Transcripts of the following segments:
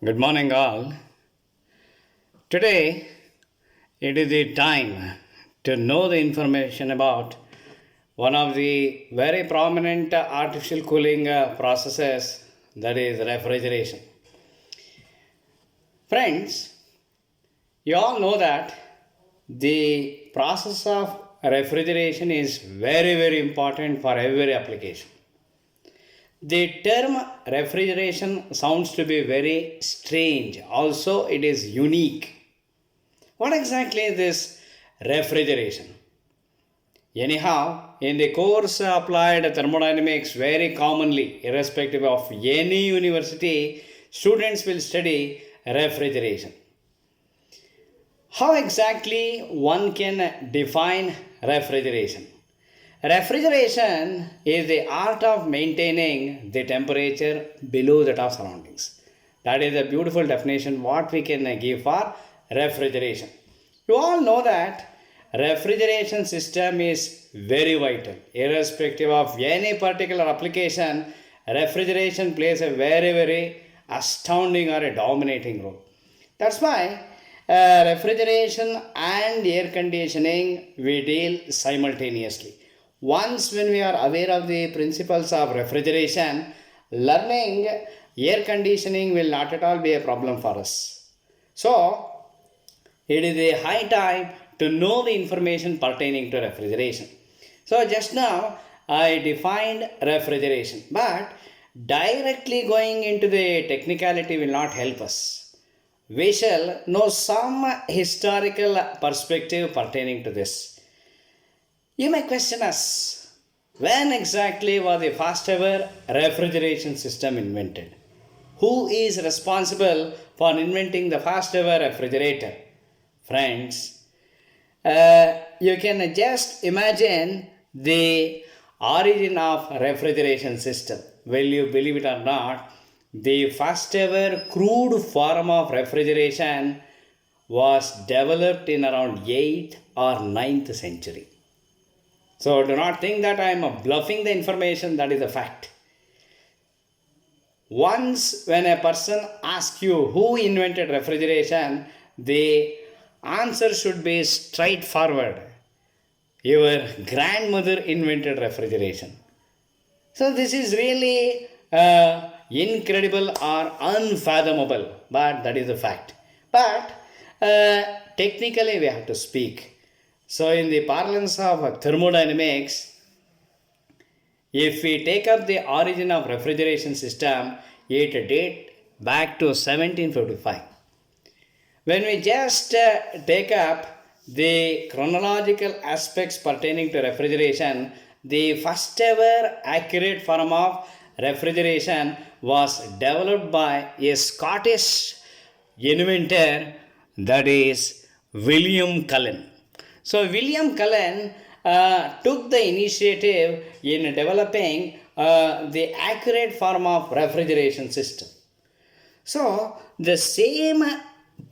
Good morning, all. Today, it is the time to know the information about one of the very prominent artificial cooling processes, that is refrigeration. Friends, you all know that the process of refrigeration is very important for every application. The term refrigeration sounds to be very strange. Also, it is unique. What exactly is this refrigeration? Anyhow, in the course applied thermodynamics, very commonly, irrespective of any university, students will study refrigeration. How exactly one can define refrigeration? Refrigeration is the art of maintaining the temperature below that of surroundings. That is a beautiful definition what we can give for refrigeration. You all know that refrigeration system is very vital. Irrespective of any particular application, refrigeration plays a very astounding or a dominating role. That's why refrigeration and air conditioning we deal simultaneously. Once when we are aware of the principles of refrigeration, learning air conditioning will not at all be a problem for us. So, it is a high time to know the information pertaining to refrigeration. So, just now I defined refrigeration, but directly going into the technicality will not help us. We shall know some historical perspective pertaining to this. You may question us, when exactly was the first ever refrigeration system invented? Who is responsible for inventing the first ever refrigerator? Friends, you can just imagine the origin of refrigeration system. Will you believe it or not? The first ever crude form of refrigeration was developed in around 8th or 9th century. So do not think that I am bluffing the information, that is a fact. Once when a person asks you who invented refrigeration, the answer should be straightforward. Your grandmother invented refrigeration. So this is really incredible or unfathomable, but that is a fact. But technically we have to speak. So, in the parlance of thermodynamics, if we take up the origin of refrigeration system, it dates back to 1755. When we just take up the chronological aspects pertaining to refrigeration, the first ever accurate form of refrigeration was developed by a Scottish inventor, that is William Cullen. So William Cullen took the initiative in developing the accurate form of refrigeration system. So the same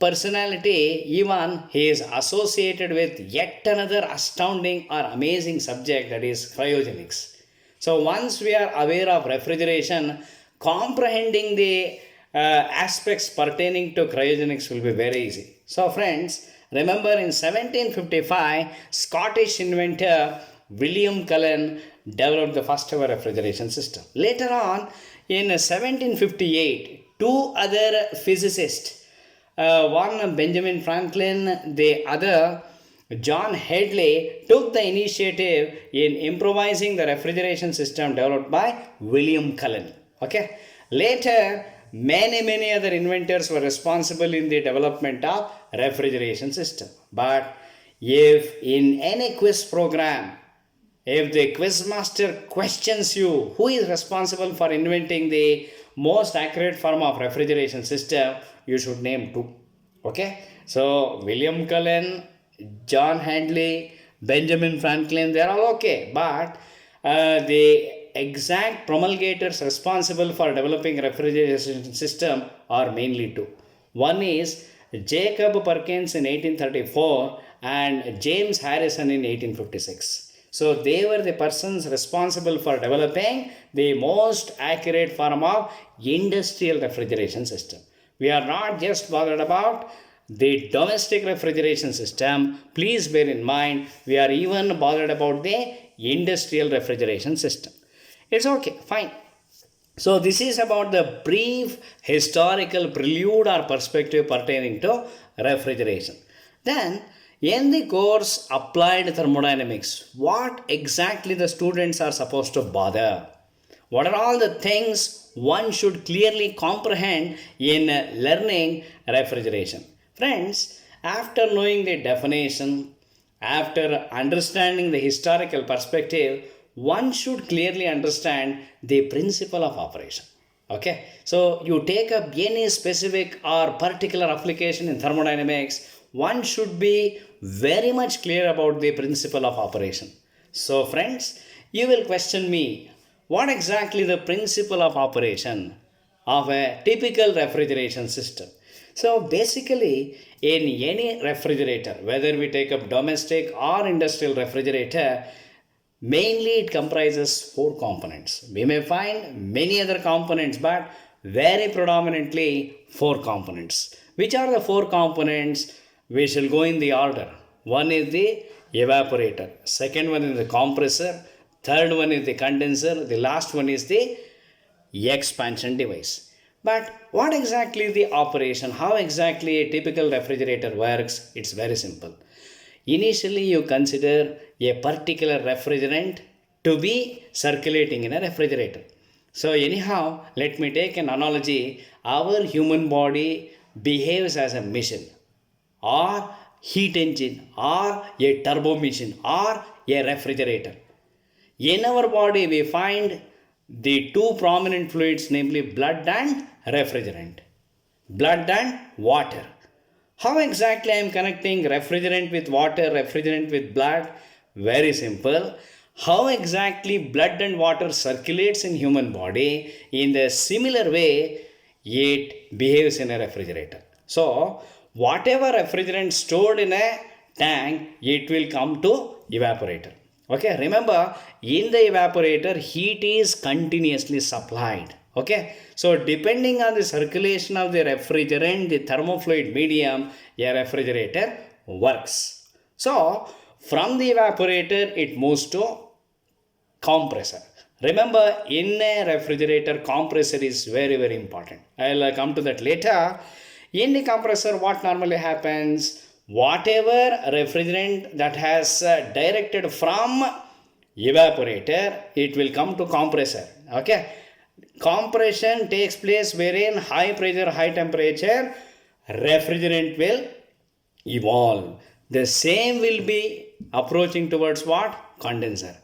personality, even he is associated with yet another astounding or amazing subject, that is cryogenics. So once we are aware of refrigeration, comprehending the aspects pertaining to cryogenics will be very easy. So friends, remember in 1755, Scottish inventor William Cullen developed the first ever refrigeration system. Later on, in 1758, two other physicists, one Benjamin Franklin, the other John Hadley, took the initiative in improvising the refrigeration system developed by William Cullen. Okay. Later, many other inventors were responsible in the development of refrigeration system. But if in any quiz program, if the quiz master questions you who is responsible for inventing the most accurate form of refrigeration system, you should name two. Okay, so William Cullen, John Hadley, Benjamin Franklin, they are all okay, but the exact promulgators responsible for developing refrigeration system are mainly two. One is Jacob Perkins in 1834 and James Harrison in 1856. So they were the persons responsible for developing the most accurate form of industrial refrigeration system. We are not just bothered about the domestic refrigeration system. Please bear in mind, we are even bothered about the industrial refrigeration system. It's okay, fine. So, this is about the brief historical prelude or perspective pertaining to refrigeration. Then, in the course Applied Thermodynamics, what exactly the students are supposed to bother? What are all the things one should clearly comprehend in learning refrigeration? Friends, after knowing the definition, after understanding the historical perspective, one should clearly understand the principle of operation. Okay, so you take up any specific or particular application in thermodynamics, one should be very much clear about the principle of operation. So, friends, you will question me, what exactly the principle of operation of a typical refrigeration system? So basically, in any refrigerator, whether we take up domestic or industrial refrigerator, mainly it comprises four components. We may find many other components, but very predominantly four components. Which are the four components? We shall go in the order. One is the evaporator, second one is the compressor, third one is the condenser, the last one is the expansion device. But what exactly is the operation? How exactly a typical refrigerator works? It's very simple. Initially, you consider a particular refrigerant to be circulating in a refrigerator. So, anyhow, let me take an analogy. Our human body behaves as a machine, or heat engine, or a turbo machine, or a refrigerator. In our body, we find the two prominent fluids, namely blood and refrigerant. Blood and water. How exactly I am connecting refrigerant with water, refrigerant with blood? Very simple. How exactly blood and water circulates in human body? In the similar way, it behaves in a refrigerator. So, whatever refrigerant stored in a tank, it will come to evaporator. Okay, remember, in the evaporator, heat is continuously supplied. Okay, so depending on the circulation of the refrigerant, the thermofluid medium, a refrigerator works. So, from the evaporator, it moves to compressor. Remember, in a refrigerator, compressor is very, very important. I'll come to that later. In the compressor, what normally happens? Whatever refrigerant that has directed from evaporator, it will come to compressor. Okay, compression takes place wherein high pressure, high temperature refrigerant will evolve. The same will be approaching towards what? Condenser.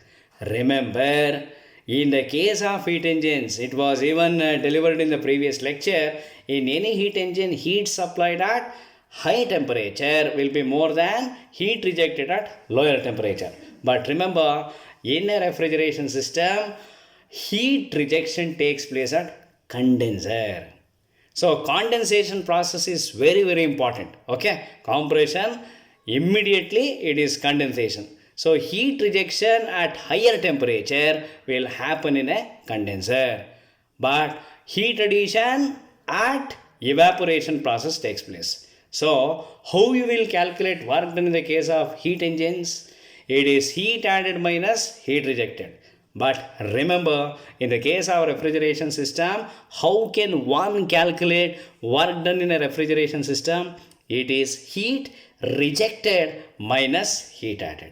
Remember, in the case of heat engines, it was even delivered in the previous lecture. In any heat engine, heat supplied at high temperature will be more than heat rejected at lower temperature. But remember, in a refrigeration system, heat rejection takes place at condenser. So condensation process is very, very important. Okay, compression, immediately it is condensation. So heat rejection at higher temperature will happen in a condenser. But heat addition at evaporation process takes place. So how you will calculate work done in the case of heat engines? It is heat added minus heat rejected. But remember, in the case of refrigeration system, how can one calculate work done in a refrigeration system? It is heat rejected minus heat added.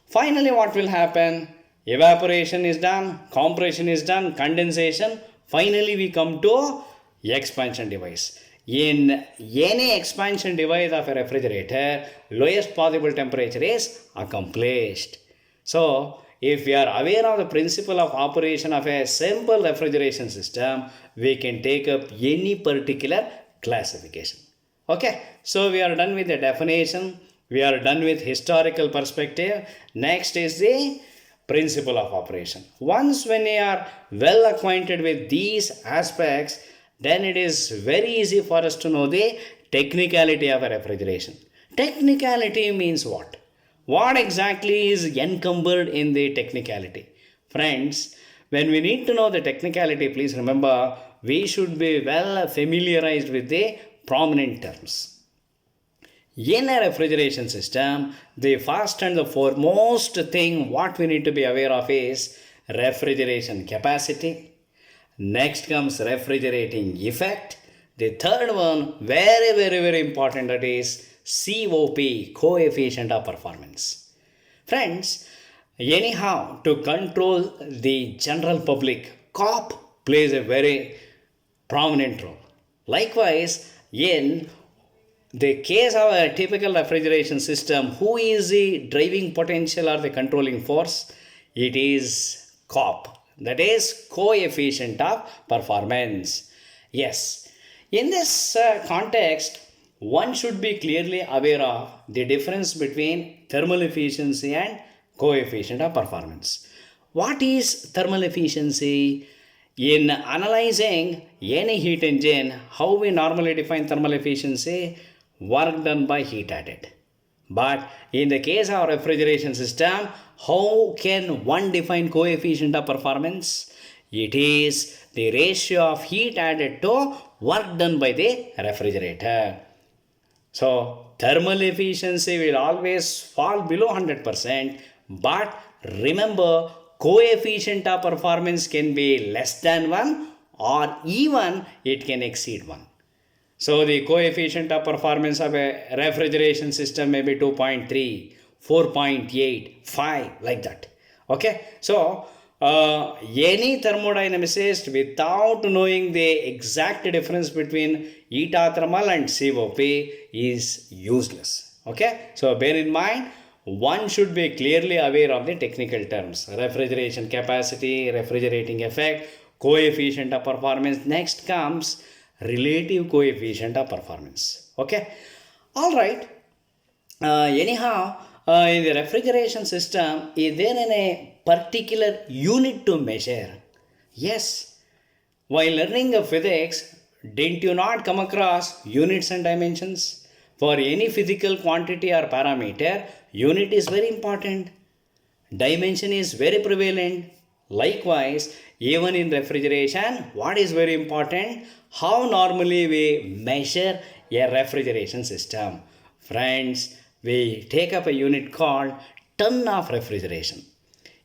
Finally, what will happen? Evaporation is done, compression is done, condensation. Finally, we come to expansion device. In any expansion device of a refrigerator, lowest possible temperature is accomplished. So, if we are aware of the principle of operation of a simple refrigeration system, we can take up any particular classification. Okay, so we are done with the definition, we are done with historical perspective. Next is the principle of operation. Once when you are well acquainted with these aspects, then it is very easy for us to know the technicality of a refrigeration. Technicality means what? What exactly is encumbered in the technicality? Friends, when we need to know the technicality, please remember, we should be well familiarized with the prominent terms. In a refrigeration system, the first and the foremost thing what we need to be aware of is refrigeration capacity. Next comes refrigerating effect. The third one, very important, that is COP, coefficient of performance. Friends, anyhow, to control the general public, COP plays a very prominent role. Likewise, in the case of a typical refrigeration system, who is the driving potential or the controlling force? It is COP, that is coefficient of performance. Yes, in this context, one should be clearly aware of the difference between thermal efficiency and coefficient of performance. What is thermal efficiency? In analyzing any heat engine, how we normally define thermal efficiency? Work done by heat added. But in the case of refrigeration system, how can one define coefficient of performance? It is the ratio of heat added to work done by the refrigerator. So, thermal efficiency will always fall below 100%, but remember, coefficient of performance can be less than 1 or even it can exceed 1. So, the coefficient of performance of a refrigeration system may be 2.3, 4.8, 5, like that. Okay, so any thermodynamicist without knowing the exact difference between eta thermal and COP is useless. Okay, so bear in mind, one should be clearly aware of the technical terms: refrigeration capacity, refrigerating effect, coefficient of performance. Next comes relative coefficient of performance. Okay, all right. Anyhow, in the refrigeration system, is there any particular unit to measure? Yes. While learning the physics, didn't you not come across units and dimensions? For any physical quantity or parameter, unit is very important. Dimension is very prevalent. Likewise, even in refrigeration, what is very important? How normally we measure a refrigeration system. Friends, we take up a unit called ton of refrigeration.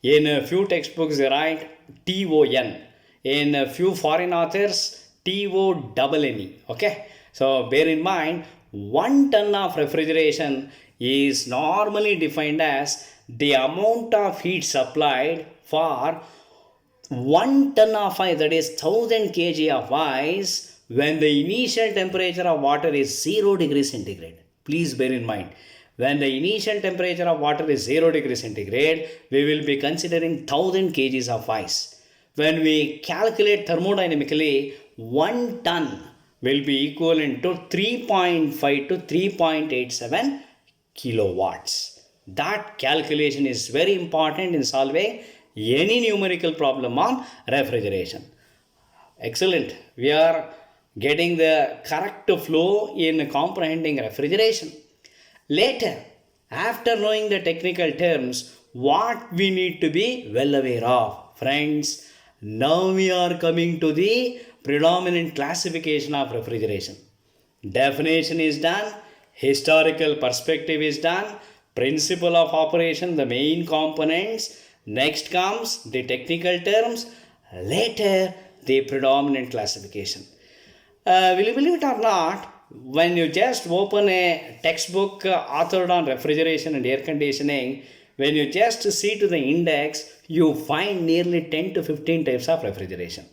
In a few textbooks, they write TON. In a few foreign authors, TONNE. Okay, so bear in mind, 1 ton of refrigeration is normally defined as the amount of heat supplied for 1 ton of ice, that is 1000 kg of ice, when the initial temperature of water is 0 degrees centigrade. Please bear in mind, when the initial temperature of water is 0 degrees centigrade, we will be considering 1000 kgs of ice. When we calculate thermodynamically, 1 ton will be equivalent to 3.5 to 3.87 kilowatts. That calculation is very important in solving any numerical problem on refrigeration. Excellent. We are getting the correct flow in comprehending refrigeration. Later, after knowing the technical terms, what we need to be well aware of. Friends, now we are coming to the predominant classification of refrigeration. Definition is done, historical perspective is done, principle of operation, the main components. Next comes the technical terms, later the predominant classification. Will you believe it or not, when you just open a textbook authored on refrigeration and air conditioning, when you just see to the index, you find nearly 10 to 15 types of refrigeration.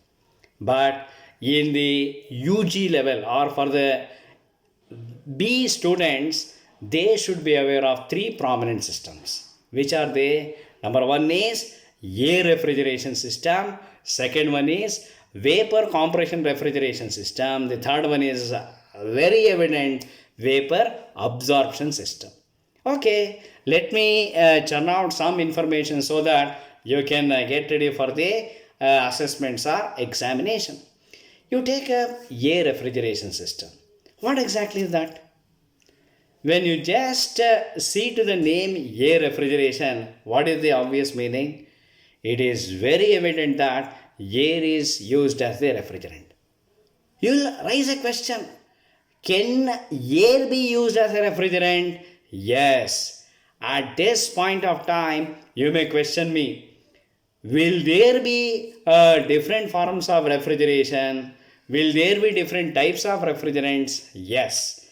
But in the UG level or for the B students, they should be aware of 3 prominent systems. Which are they? Number 1 is air refrigeration system. Second one is vapor compression refrigeration system. The third one is very evident vapor absorption system. Okay, let me churn out some information so that you can get ready for the assessments or examination. You take a air refrigeration system. What exactly is that? When you just see to the name air refrigeration, what is the obvious meaning? It is very evident that air is used as the refrigerant. You'll raise a question. Can air be used as a refrigerant? Yes. At this point of time, you may question me. Will there be different forms of refrigeration? Will there be different types of refrigerants? Yes.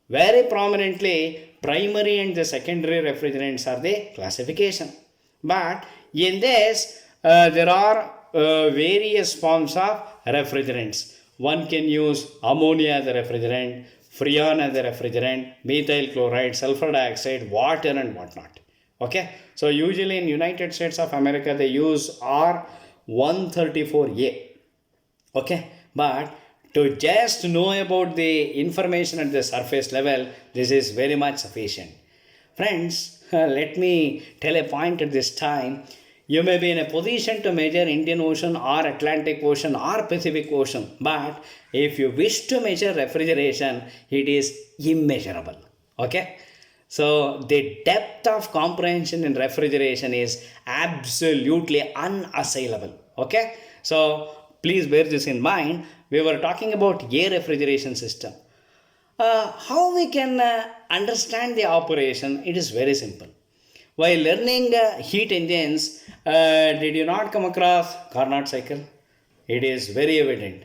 Very prominently, primary and the secondary refrigerants are the classification. But in this, there are various forms of refrigerants. One can use ammonia as a refrigerant, freon as a refrigerant, methyl chloride, sulfur dioxide, water and whatnot. Okay, so usually in United States of America they use R134A. Okay, but to just know about the information at the surface level, this is very much sufficient. Friends, let me tell a point at this time. You may be in a position to measure Indian Ocean or Atlantic Ocean or Pacific Ocean, but if you wish to measure refrigeration, it is immeasurable. Okay? So the depth of comprehension in refrigeration is absolutely unassailable. Okay? So please bear this in mind. We were talking about air refrigeration system. How we can understand the operation? It is very simple. While learning heat engines, did you not come across Carnot cycle? It is very evident.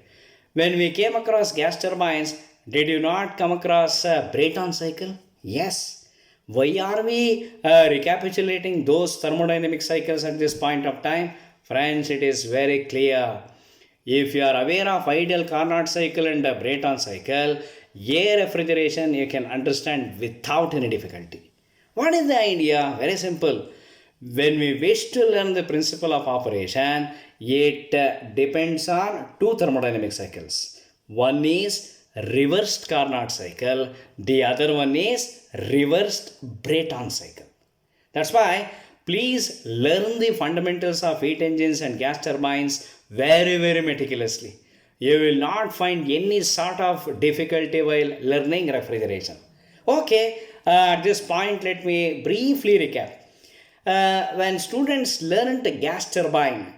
When we came across gas turbines, did you not come across Brayton cycle? Yes. Why are we recapitulating those thermodynamic cycles at this point of time? Friends, it is very clear. If you are aware of ideal Carnot cycle and the Brayton cycle, air refrigeration you can understand without any difficulty. What is the idea? Very simple. When we wish to learn the principle of operation, it depends on two thermodynamic cycles. One is reversed Carnot cycle, the other one is reversed Brayton cycle. That's why please learn the fundamentals of heat engines and gas turbines very, very meticulously. You will not find any sort of difficulty while learning refrigeration. Okay, at this point, let me briefly recap. When students learned the gas turbine,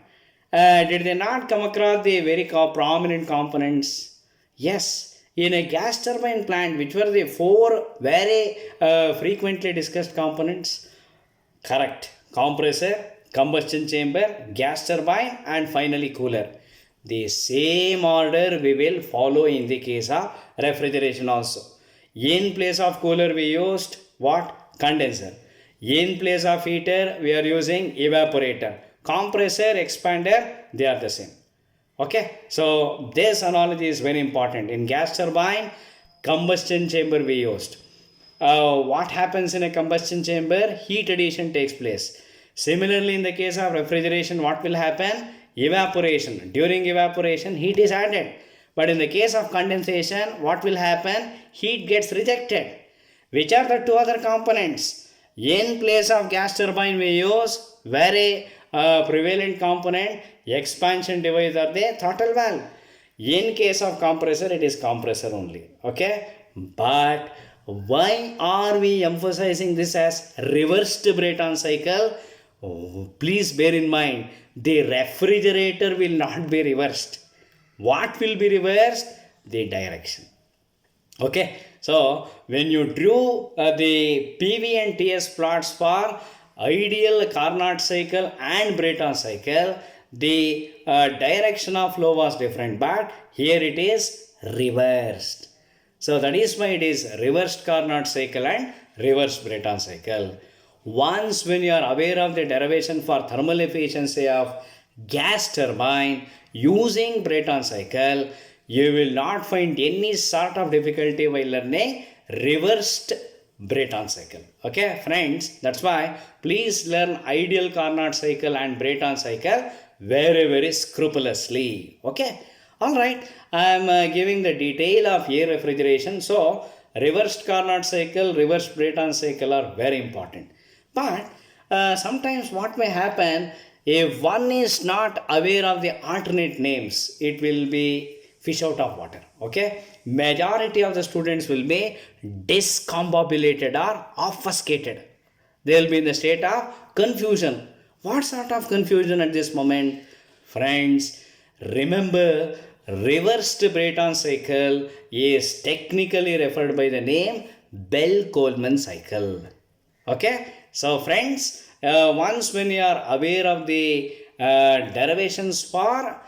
did they not come across the very prominent components? Yes, in a gas turbine plant, which were the four very frequently discussed components? Correct. Compressor, combustion chamber, gas turbine, and finally cooler. The same order we will follow in the case of refrigeration also. In place of cooler we used what? Condenser. In place of heater we are using evaporator. Compressor, expander, they are the same. Okay, so this analogy is very important. In gas turbine, combustion chamber we used. What happens in a combustion chamber? Heat addition takes place. Similarly, in the case of refrigeration, what will happen? Evaporation. During evaporation, heat is added. But in the case of condensation, what will happen? Heat gets rejected. Which are the two other components? In place of gas turbine, we use very prevalent component, expansion device or the throttle valve. In case of compressor, it is compressor only. Okay? But why are we emphasizing this as reversed Brayton cycle? Oh, please bear in mind, the refrigerator will not be reversed. What will be reversed? The direction. Okay, so when you drew the PV and TS plots for ideal Carnot cycle and Brayton cycle, the direction of flow was different, but here it is reversed. So that is why it is reversed Carnot cycle and reversed Brayton cycle. Once when you are aware of the derivation for thermal efficiency of gas turbine using Brayton cycle, you will not find any sort of difficulty while learning reversed Brayton cycle. Okay, friends, that's why please learn ideal Carnot cycle and Brayton cycle very, very scrupulously. Okay, all right, I am giving the detail of air refrigeration. So, reversed Carnot cycle, reversed Brayton cycle are very important. But sometimes what may happen, if one is not aware of the alternate names, it will be fish out of water. Okay, majority of the students will be discombobulated or obfuscated. They will be in the state of confusion. What sort of confusion at this moment? Friends, remember reversed Brayton cycle is technically referred by the name Bell-Coleman cycle. Okay, so friends, once when you are aware of the derivations for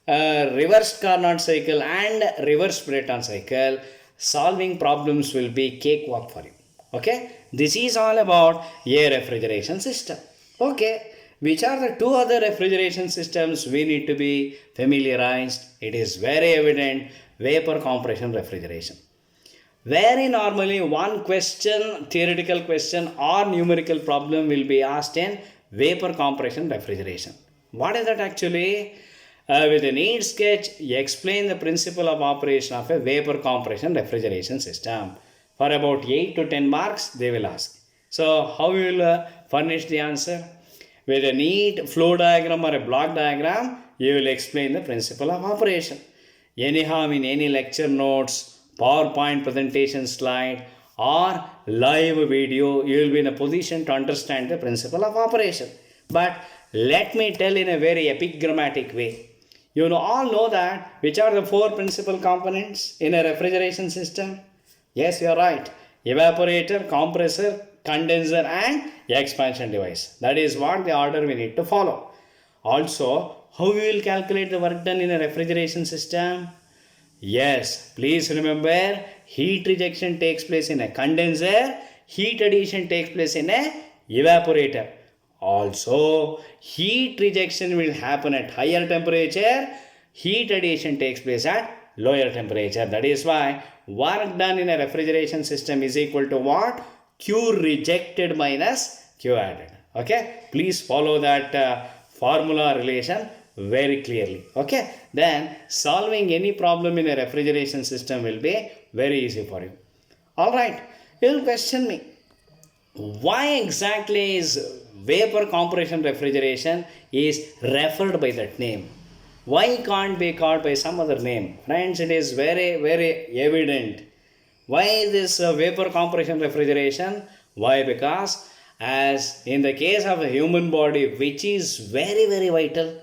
reversed Carnot cycle and reversed Brayton cycle, solving problems will be cakewalk for you. Okay, this is all about a refrigeration system. Okay, which are the two other refrigeration systems we need to be familiarized? It is very evident: vapor compression refrigeration. Very normally one question, theoretical question or numerical problem will be asked in vapor compression refrigeration. What is that actually? With a neat sketch, you explain the principle of operation of a vapor compression refrigeration system. For about 8 to 10 marks, they will ask. So, how you will furnish the answer? With a neat flow diagram or a block diagram, you will explain the principle of operation. Anyhow, in any lecture notes, PowerPoint presentation slide, or live video, you will be in a position to understand the principle of operation. But let me tell in a very epigrammatic way. You all know that which are the four principal components in a refrigeration system? Yes, you are right. Evaporator, compressor, condenser and expansion device. That is what the order we need to follow. Also, how we will calculate the work done in a refrigeration system? Yes, please remember, heat rejection takes place in a condenser, heat addition takes place in a evaporator. Also, heat rejection will happen at higher temperature, heat addition takes place at lower temperature. That is why work done in a refrigeration system is equal to what? Q rejected minus Q added. Okay, please follow that formula relation very clearly. Okay, then solving any problem in a refrigeration system will be very easy for you. Alright, you will question me, why exactly is vapor compression refrigeration is referred by that name? Why can't be called by some other name? Friends, it is very evident. Why this vapor compression refrigeration? Why? Because as in the case of a human body, which is very vital,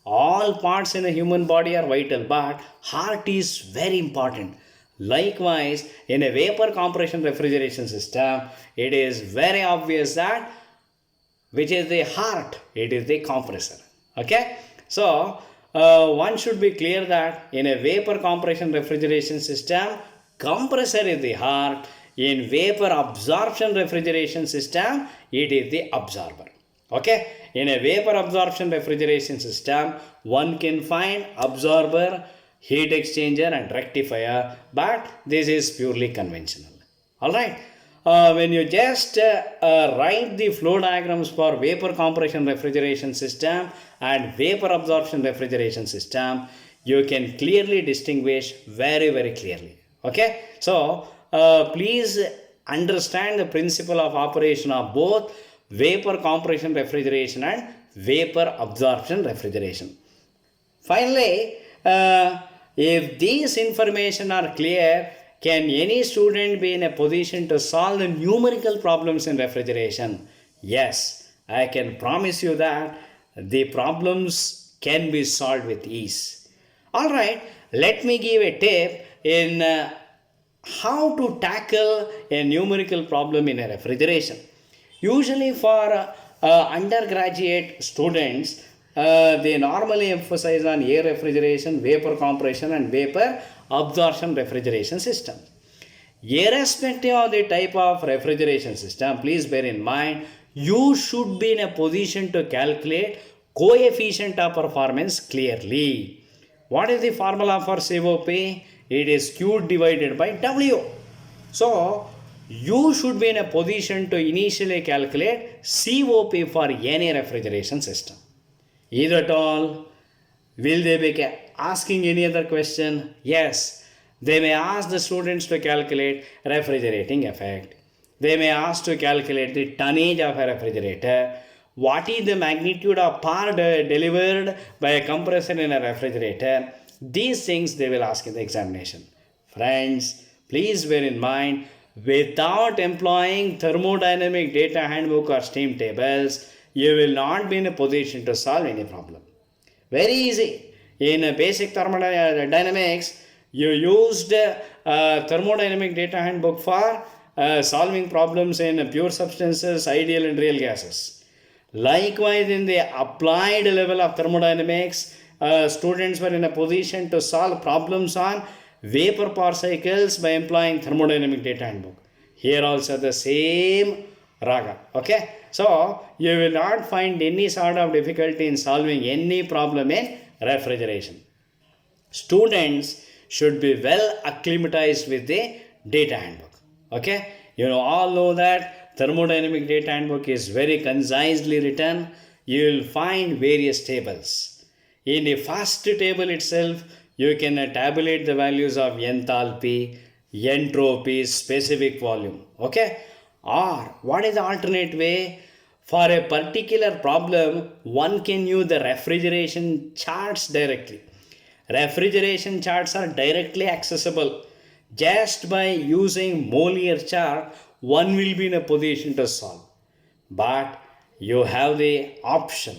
all parts in the human body are vital, but heart is very important. Likewise, in a vapor compression refrigeration system, it is very obvious that which is the heart? It is the compressor. Okay, so one should be clear that in a vapor compression refrigeration system, compressor is the heart. In vapor absorption refrigeration system, it is the absorber. Okay, in a vapor absorption refrigeration system, one can find absorber, heat exchanger and rectifier, but this is purely conventional. Alright, when you just write the flow diagrams for vapor compression refrigeration system and vapor absorption refrigeration system, you can clearly distinguish very clearly. Okay, so please understand the principle of operation of both vapor compression refrigeration and vapor absorption refrigeration. Finally, if these information are clear, can any student be in a position to solve the numerical problems in refrigeration? Yes, I can promise you that the problems can be solved with ease. Alright, let me give a tip in how to tackle a numerical problem in a refrigeration. Usually for undergraduate students, they normally emphasize on air refrigeration, vapor compression and vapor absorption refrigeration system. Irrespective of the type of refrigeration system, please bear in mind, you should be in a position to calculate coefficient of performance clearly. What is the formula for COP? It is Q divided by W. So, you should be in a position to initially calculate COP for any refrigeration system. Either at all, will they be asking any other question? Yes, they may ask the students to calculate refrigerating effect. They may ask to calculate the tonnage of a refrigerator. What is the magnitude of power delivered by a compressor in a refrigerator? These things they will ask in the examination. Friends, please bear in mind, without employing thermodynamic data handbook or steam tables, you will not be in a position to solve any problem. Very easy. In basic thermodynamics, you used thermodynamic data handbook for solving problems in pure substances, ideal and real gases. Likewise, in the applied level of thermodynamics, students were in a position to solve problems on vapor power cycles by employing thermodynamic data handbook. Here also the same raga. Okay, so you will not find any sort of difficulty in solving any problem in refrigeration. Students should be well acclimatized with the data handbook. Okay, you all know that thermodynamic data handbook is very concisely written. You will find various tables. In the first table itself, you can tabulate the values of enthalpy, entropy, specific volume. Okay, or what is the alternate way? For a particular problem, one can use the refrigeration charts directly. Refrigeration charts are directly accessible. Just by using Molière chart, one will be in a position to solve. But you have the option.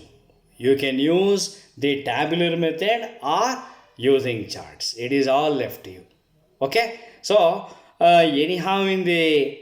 You can use the tabular method or using charts. It is all left to you. Okay, so anyhow, in the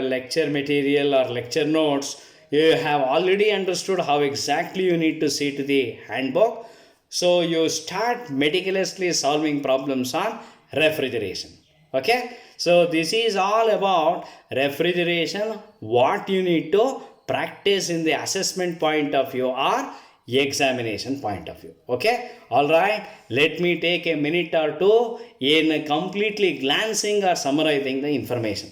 lecture material or lecture notes, you have already understood how exactly you need to see to the handbook. So you start meticulously solving problems on refrigeration. Okay, so this is all about refrigeration, what you need to practice in the assessment point of view or examination point of view. Okay, all right, let me take a minute or two in completely glancing or summarizing the information.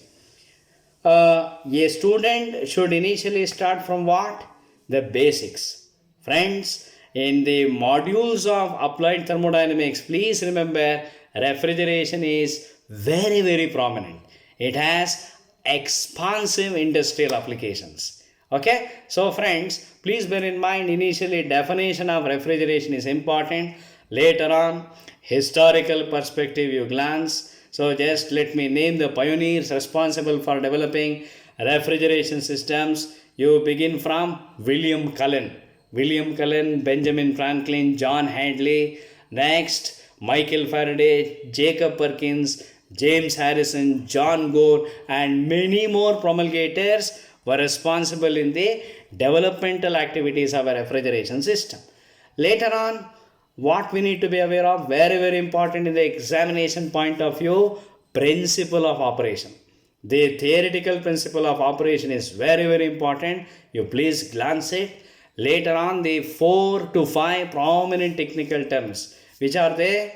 A student should initially start from what? The basics. Friends, in the modules of applied thermodynamics, please remember refrigeration is very, very prominent. It has expansive industrial applications. Okay, so friends, please bear in mind initially definition of refrigeration is important. Later on, historical perspective you glance. So just let me name the pioneers responsible for developing refrigeration systems. You begin from William Cullen, Benjamin Franklin, John Hadley. Next, Michael Faraday, Jacob Perkins, James Harrison, John Gore, and many more promulgators were responsible in the developmental activities of a refrigeration system. Later on, what we need to be aware of, very, very important in the examination point of view, principle of operation. The theoretical principle of operation is very, very important. You please glance it. Later on, the 4 to 5 prominent technical terms, which are the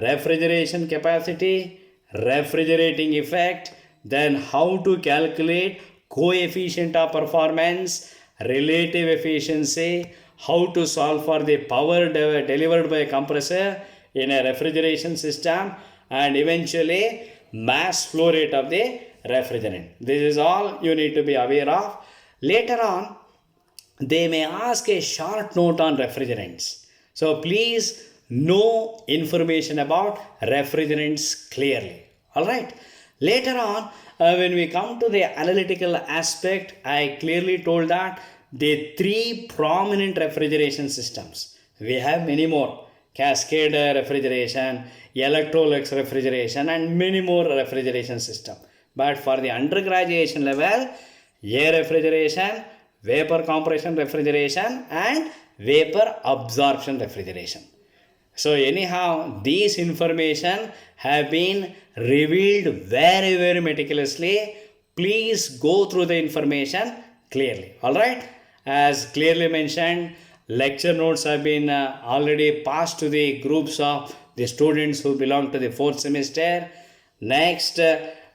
refrigeration capacity, refrigerating effect, then how to calculate coefficient of performance, relative efficiency, how to solve for the power delivered by a compressor in a refrigeration system, and eventually mass flow rate of the refrigerant. This is all you need to be aware of. Later on, they may ask a short note on refrigerants. So please know information about refrigerants clearly. Alright. Later on, when we come to the analytical aspect, I clearly told that the 3 prominent refrigeration systems. We have many more. Cascade refrigeration, Electrolux refrigeration, and many more refrigeration system. But for the undergraduation level, air refrigeration, vapor compression refrigeration, and vapor absorption refrigeration. So anyhow, these information have been revealed very, very meticulously. Please go through the information clearly. Alright, as clearly mentioned, lecture notes have been already passed to the groups of the students who belong to the 4th semester. Next,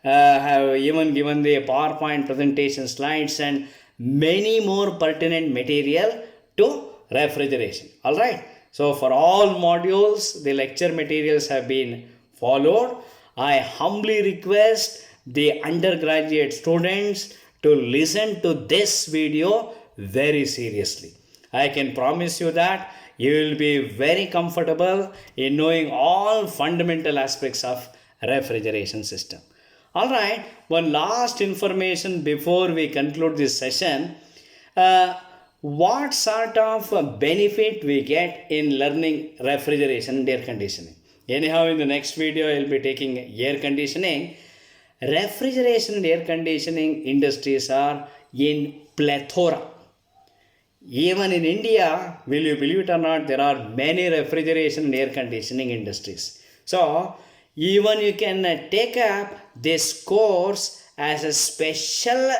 have even given the PowerPoint presentation slides and many more pertinent material to refrigeration. Alright, so for all modules, the lecture materials have been followed. I humbly request the undergraduate students to listen to this video very seriously. I can promise you that you will be very comfortable in knowing all fundamental aspects of refrigeration system. Alright, one last information before we conclude this session. what sort of benefit we get in learning refrigeration and air conditioning. Anyhow, in the next video, I will be taking air conditioning. Refrigeration and air conditioning industries are in plethora. Even in India, will you believe it or not, there are many refrigeration and air conditioning industries. So, even you can take up this course as a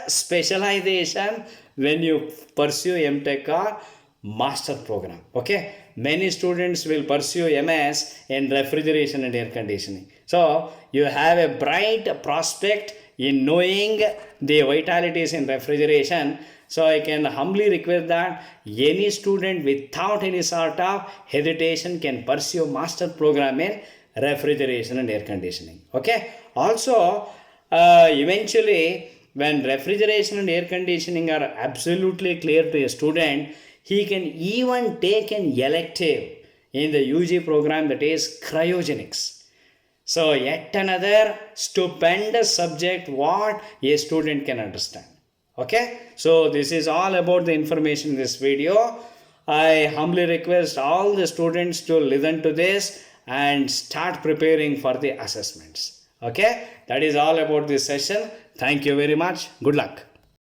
specialization when you pursue MTech or master program. Okay, many students will pursue MS in refrigeration and air conditioning. So, you have a bright prospect in knowing the vitalities in refrigeration. So I can humbly request that any student without any sort of hesitation can pursue master program in refrigeration and air conditioning. Okay. Also, eventually, when refrigeration and air conditioning are absolutely clear to a student, he can even take an elective in the UG program, that is cryogenics. So yet another stupendous subject what a student can understand. Okay, so this is all about the information in this video. I humbly request all the students to listen to this and start preparing for the assessments. Okay, that is all about this session. Thank you very much. Good luck.